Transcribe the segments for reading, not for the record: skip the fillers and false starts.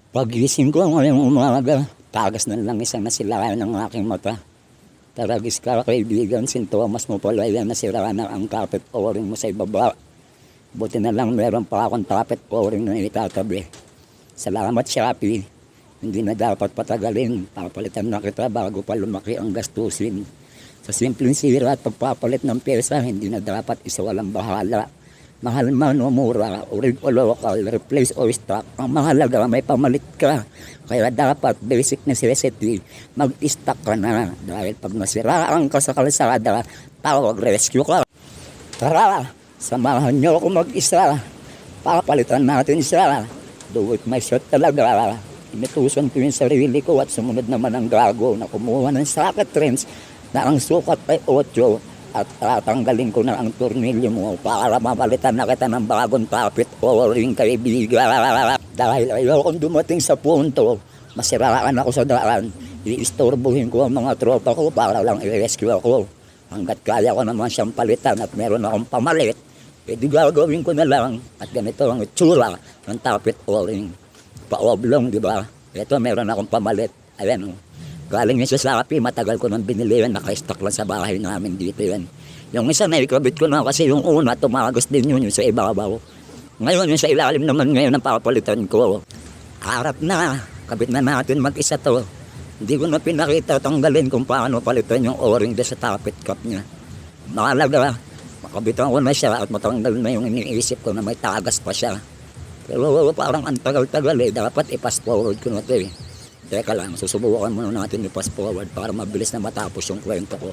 Pagising ko ngayong umaga, tagas na lang isang nasilayan ng aking mata. Taragis ka kaibigan, sintomas mo pala yan nasiraan na ang carpet o-ring mo sa ibaba. Buti na lang meron pa akong carpet o-ring na itatabi. Salamat Shopee, hindi na dapat patagalin, papalitan na kita bago pa lumaki ang gastusin. Sa simpleng sira at pagpapalit ng pyesa, hindi na dapat isa walang bahala. Mahal man o mura, orig o local, replace o stock, ang mahalaga may pamalit ka. Kaya dapat basic necessity, mag-stock ka na. Dahil pag nasiraan ka sa kalsada, tawag rescue ka. Tara, samahan niyo ako mag-isa. Papalitan natin siya. Do it myself talaga. Inutusan ko yung sarili ko at sumunod naman ang gago na kumuha ng socket wrench na ang sukat ay 8. At tatanggalin ko na ang tornilyo mo para mapalitan na kita ng bagong carpet o-ring kaibigan. Dahil ayokong dumating sa punto, masiraan ako sa daan, iistorbohin ko ang mga tropa ko para lang i-rescue ako. Hanggat kaya ko naman siyang palitan at meron akong pamalit, edi gagawin ko na lang. At ganito ang itsura ng carpet o-ring. Pa-oblong, di ba? Ito meron akong pamalit. Ayan o. Galing yun sa Shopee, matagal ko nang binili yun, naka-stock lang sa bahay namin dito yun. Yung isa na ikabit ko na kasi yung una, tumagos din yun yung sa ibabaw. Ngayon yung sa ilalim naman ngayon ang papalitan ko. Harap na, kabit na natin mag-isa to. Hindi ko na pinakita tanggalin kung paano palitan yung o-ring sa tapet cup niya. Mahalaga, makabitan ko na siya at matanggal na yung iniisip ko na may tagas pa siya. Pero parang ang tagal-tagal dapat i-fast forward ko na ito eh. Teka lang, susubukan muna natin i-fast forward para mabilis na matapos yung kwento ko.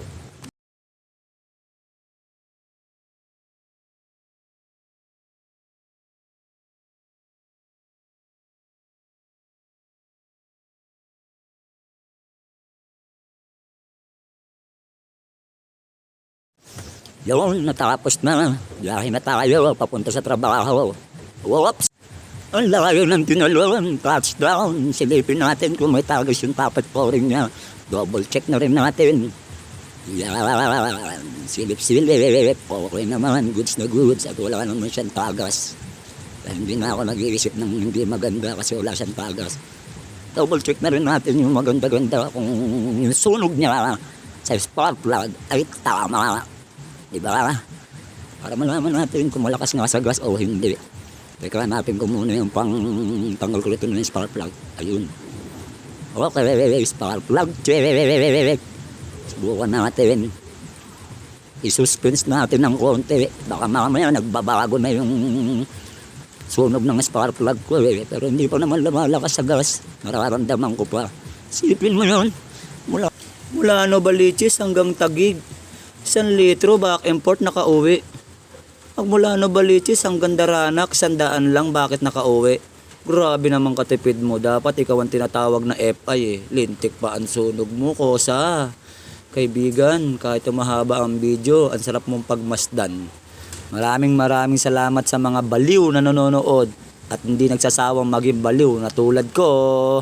Yun, natapos na. Biyahe na tayo, papunta sa trabaho. Whoops! Ang layo ng tinalon, touchdown. Silipin natin kung may tagas yung tapat pouring niya. Double check na rin natin. Yan, silip-silip. Okay naman, goods na goods. At wala naman siyang tagas. Hindi na ako nag-iisip ng hindi maganda kasi wala siyang tagas. Double check na rin natin yung maganda-ganda kung yung sunog niya sa spark plug ay tama. Diba? Para malaman natin kung malakas nga sa gas o hindi. Teka natin kung muna yung tanggal ko rito ng spark plug. Ayun. Okay, spark plug. Subukan natin. I-suspense natin ng konti. Baka mamaya nagbabago na yung sunog ng spark plug ko. Pero hindi pa naman lumalakas sa gas. Nararamdaman ko pa. Sipin mo yun. Mula Novaliches hanggang Taguig. 1 litro back import nakauwi. Mula Novaliches hanggang Daranac, 100 lang, bakit nakauwi? Grabe naman katipid mo. Dapat ikaw ang tinatawag na FI eh. Lintik pa ang sunog mo, kosa. Kaibigan, kahit mahaba ang video, ang sarap mong pagmasdan. Maraming salamat sa mga baliw na nanonood at hindi nagsasawang maging baliw na tulad ko.